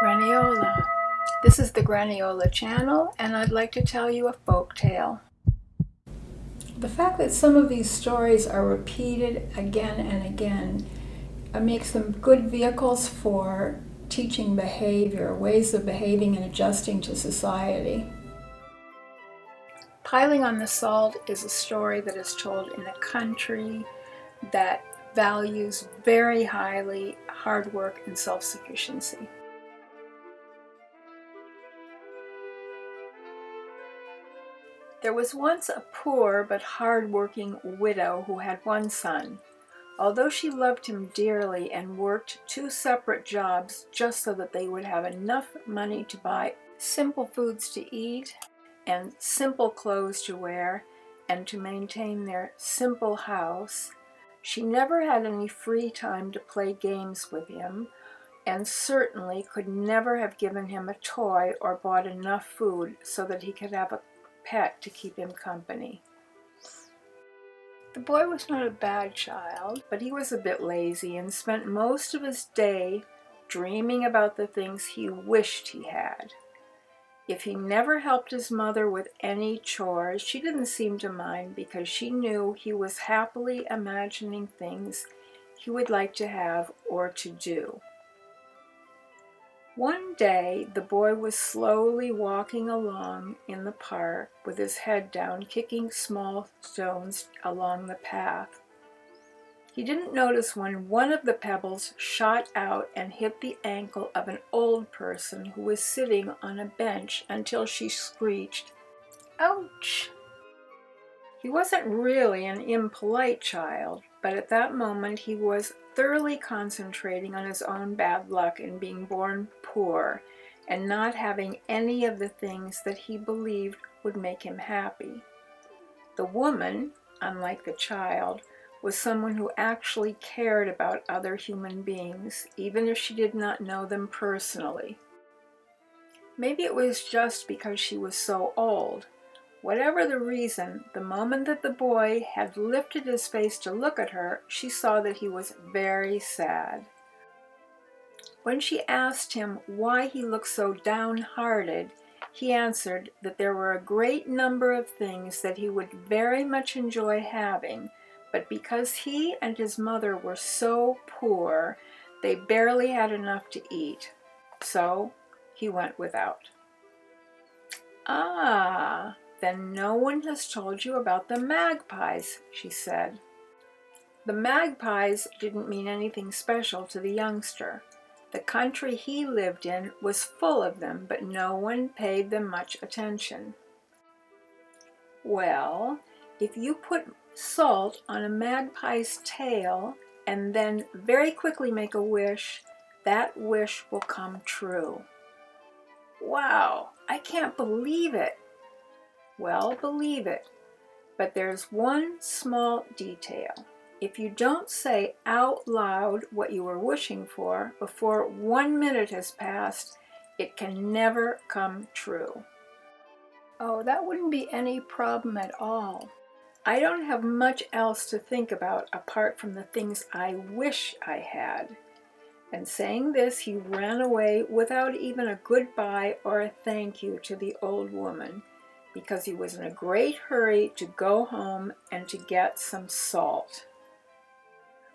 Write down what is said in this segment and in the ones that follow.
Graniola. This is the Graniola channel, and I'd like to tell you a folk tale. The fact that some of these stories are repeated again and again makes them good vehicles for teaching behavior, ways of behaving and adjusting to society. Piling on the Salt is a story that is told in a country that values very highly hard work and self-sufficiency. There was once a poor but hard-working widow who had one son. Although she loved him dearly and worked 2 separate jobs just so that they would have enough money to buy simple foods to eat and simple clothes to wear and to maintain their simple house, she never had any free time to play games with him, and certainly could never have given him a toy or bought enough food so that he could have a pet to keep him company. The boy was not a bad child, but he was a bit lazy and spent most of his day dreaming about the things he wished he had. If he never helped his mother with any chores, she didn't seem to mind because she knew he was happily imagining things he would like to have or to do. One day, the boy was slowly walking along in the park with his head down, kicking small stones along the path. He didn't notice when one of the pebbles shot out and hit the ankle of an old person who was sitting on a bench until she screeched, "Ouch!" He wasn't really an impolite child, but at that moment he was thoroughly concentrating on his own bad luck in being born poor and not having any of the things that he believed would make him happy. The woman, unlike the child, was someone who actually cared about other human beings, even if she did not know them personally. Maybe it was just because she was so old. Whatever the reason, the moment that the boy had lifted his face to look at her, she saw that he was very sad. When she asked him why he looked so downhearted, he answered that there were a great number of things that he would very much enjoy having, but because he and his mother were so poor, they barely had enough to eat. So he went without. "Ah, then no one has told you about the magpies," she said. The magpies didn't mean anything special to the youngster. The country he lived in was full of them, but no one paid them much attention. "Well, if you put salt on a magpie's tail and then very quickly make a wish, that wish will come true." "Wow, I can't believe it." "Well, believe it, but there's one small detail. If you don't say out loud what you are wishing for before 1 minute has passed, it can never come true." "Oh, that wouldn't be any problem at all. I don't have much else to think about apart from the things I wish I had." And saying this, he ran away without even a goodbye or a thank you to the old woman, because he was in a great hurry to go home and to get some salt.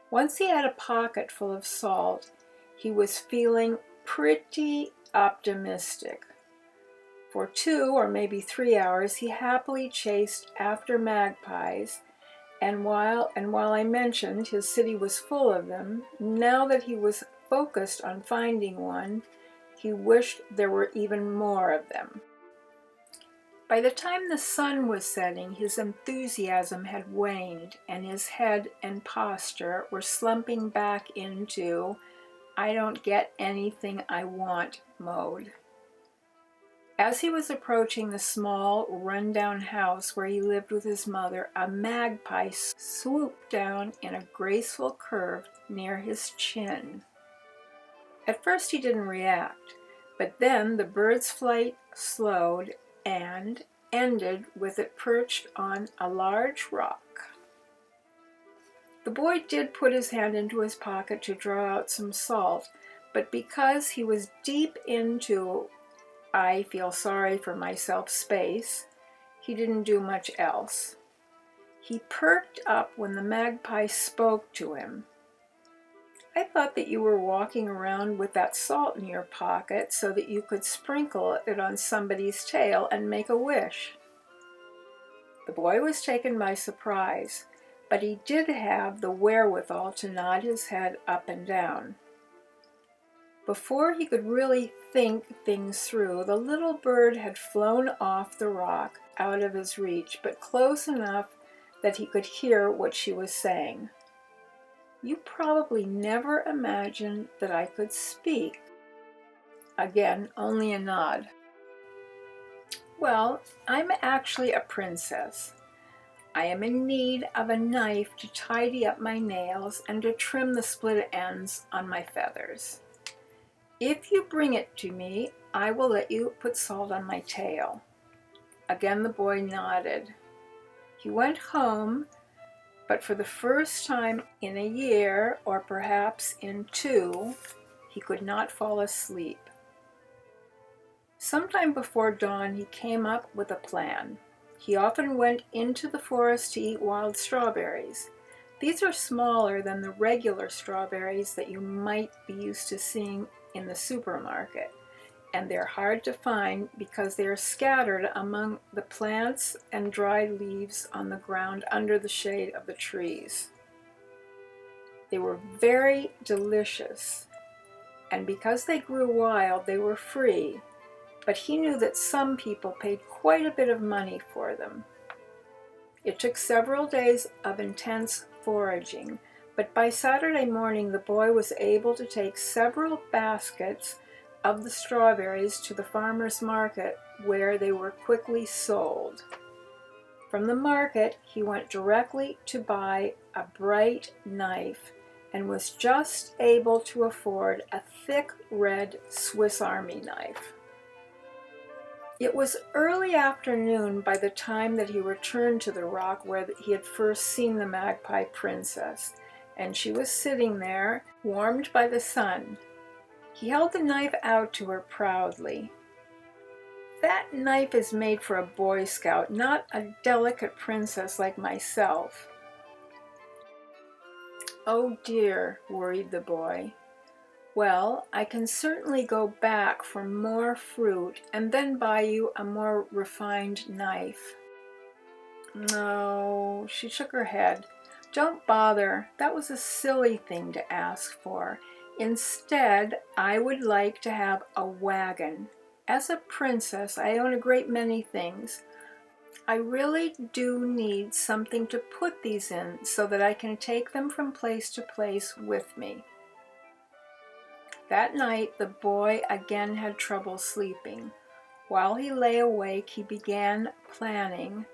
Once he had a pocket full of salt, he was feeling pretty optimistic. For 2 or maybe 3 hours, he happily chased after magpies, and while I mentioned his city was full of them, now that he was focused on finding one, he wished there were even more of them. By the time the sun was setting, his enthusiasm had waned, and his head and posture were slumping back into "I don't get anything I want" mode. As he was approaching the small, run-down house where he lived with his mother, a magpie swooped down in a graceful curve near his chin. At first he didn't react, but then the bird's flight slowed and ended with it perched on a large rock. The boy did put his hand into his pocket to draw out some salt, but because he was deep into I feel sorry for myself space, he didn't do much else. He perked up when the magpie spoke to him. I thought that you were walking around with that salt in your pocket so that you could sprinkle it on somebody's tail and make a wish. The boy was taken by surprise, but he did have the wherewithal to nod his head up and down. Before he could really think things through, the little bird had flown off the rock out of his reach, but close enough that he could hear what she was saying. You probably never imagined that I could speak. Again, only a nod. Well, I'm actually a princess. I am in need of a knife to tidy up my nails and to trim the split ends on my feathers. If you bring it to me, I will let you put salt on my tail. Again the boy nodded. He went home, but for the first time in a year, or perhaps in 2, he could not fall asleep. Sometime before dawn, he came up with a plan. He often went into the forest to eat wild strawberries. These are smaller than the regular strawberries that you might be used to seeing in the supermarket, and they're hard to find because they are scattered among the plants and dried leaves on the ground under the shade of the trees. They were very delicious, and because they grew wild, they were free, but he knew that some people paid quite a bit of money for them. It took several days of intense foraging, but by Saturday morning the boy was able to take several baskets of the strawberries to the farmer's market, where they were quickly sold. From the market he went directly to buy a bright knife and was just able to afford a thick red Swiss Army knife. It was early afternoon by the time that he returned to the rock where he had first seen the magpie princess, and she was sitting there, warmed by the sun. He held the knife out to her proudly. That knife is made for a Boy Scout, not a delicate princess like myself. Oh dear, worried the boy. Well, I can certainly go back for more fruit and then buy you a more refined knife. No, she shook her head. Don't bother. That was a silly thing to ask for. Instead, I would like to have a wagon. As a princess, I own a great many things. I really do need something to put these in so that I can take them from place to place with me. That night, the boy again had trouble sleeping. While he lay awake, he began planning.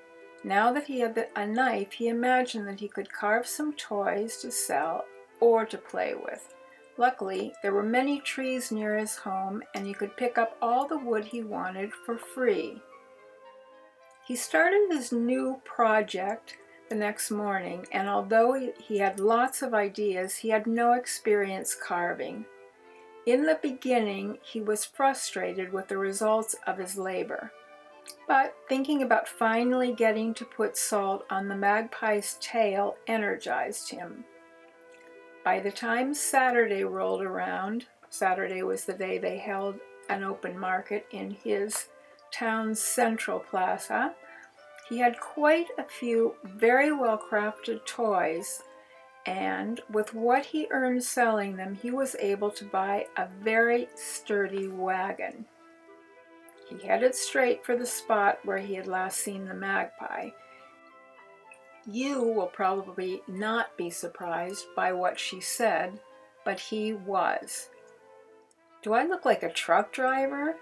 Now that he had a knife, he imagined that he could carve some toys to sell or to play with. Luckily, there were many trees near his home, and he could pick up all the wood he wanted for free. He started his new project the next morning, and although he had lots of ideas, he had no experience carving. In the beginning, he was frustrated with the results of his labor, but thinking about finally getting to put salt on the magpie's tail energized him. By the time Saturday rolled around, Saturday was the day they held an open market in his town's central plaza, he had quite a few very well-crafted toys, and with what he earned selling them, he was able to buy a very sturdy wagon. He headed straight for the spot where he had last seen the magpie. You will probably not be surprised by what she said, but he was. Do I look like a truck driver?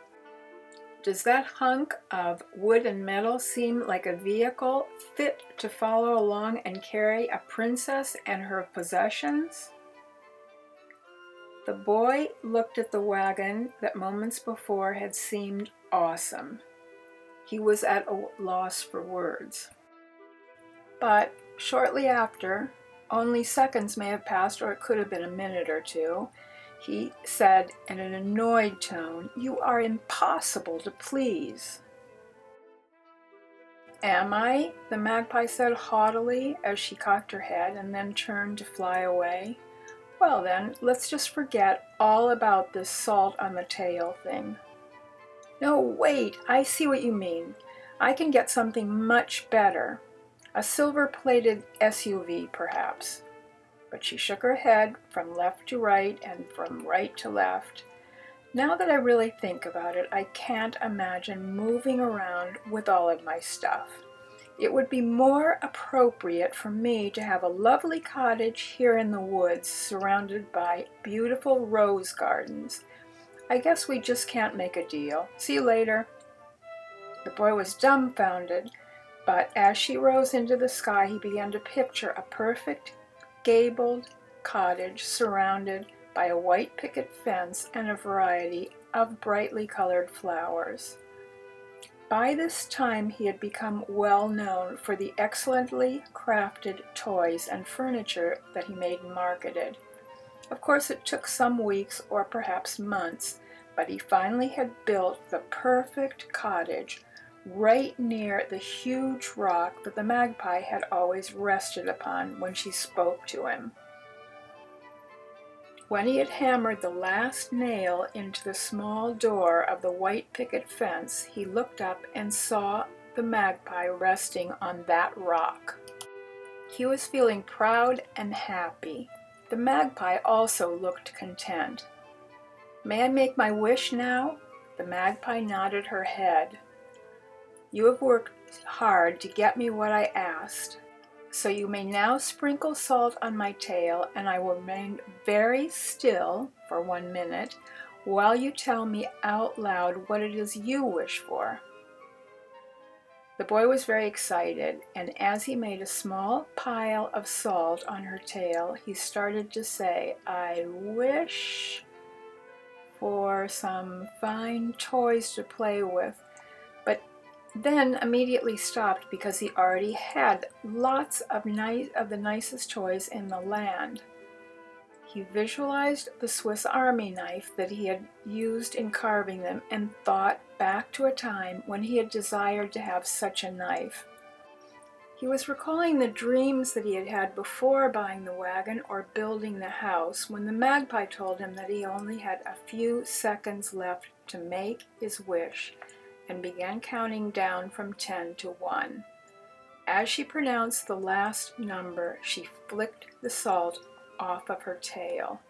Does that hunk of wood and metal seem like a vehicle fit to follow along and carry a princess and her possessions? The boy looked at the wagon that moments before had seemed awesome. He was at a loss for words. But shortly after, only seconds may have passed, or it could have been a minute or two, He said in an annoyed tone, "You are impossible to please." "Am I?" the magpie said haughtily as she cocked her head and then turned to fly away. "Well then, let's just forget all about this salt on the tail thing." "No, wait, I see what you mean. I can get something much better. A silver-plated SUV, perhaps." But she shook her head from left to right and from right to left. "Now that I really think about it, I can't imagine moving around with all of my stuff. It would be more appropriate for me to have a lovely cottage here in the woods surrounded by beautiful rose gardens. I guess we just can't make a deal. See you later." The boy was dumbfounded, but as she rose into the sky, he began to picture a perfect gabled cottage surrounded by a white picket fence and a variety of brightly colored flowers. By this time he had become well known for the excellently crafted toys and furniture that he made and marketed. Of course it took some weeks or perhaps months, but he finally had built the perfect cottage right near the huge rock that the magpie had always rested upon when she spoke to him. When he had hammered the last nail into the small door of the white picket fence, he looked up and saw the magpie resting on that rock. He was feeling proud and happy. The magpie also looked content. "May I make my wish now?" The magpie nodded her head. "You have worked hard to get me what I asked, so you may now sprinkle salt on my tail, and I will remain very still for 1 minute while you tell me out loud what it is you wish for." The boy was very excited, and as he made a small pile of salt on her tail, he started to say, "I wish for some fine toys to play with," but then immediately stopped because he already had lots of the nicest toys in the land. He visualized the Swiss Army knife that he had used in carving them and thought back to a time when he had desired to have such a knife. He was recalling the dreams that he had had before buying the wagon or building the house when the magpie told him that he only had a few seconds left to make his wish, and began counting down from 10 to 1. As she pronounced the last number, she flicked the salt off of her tail.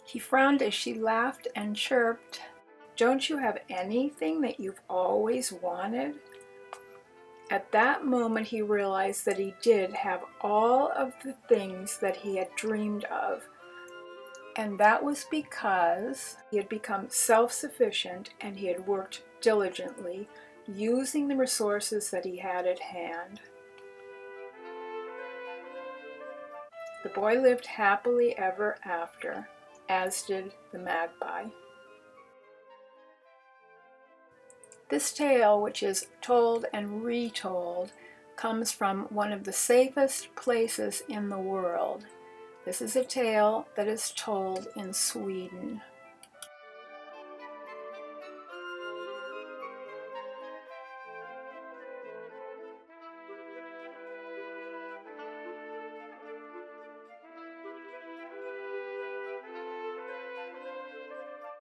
He frowned as she laughed and chirped, "Don't you have anything that you've always wanted?" At that moment he realized that he did have all of the things that he had dreamed of, and that was because he had become self-sufficient and he had worked diligently, using the resources that he had at hand. The boy lived happily ever after, as did the magpie. This tale, which is told and retold, comes from one of the safest places in the world. This is a tale that is told in Sweden.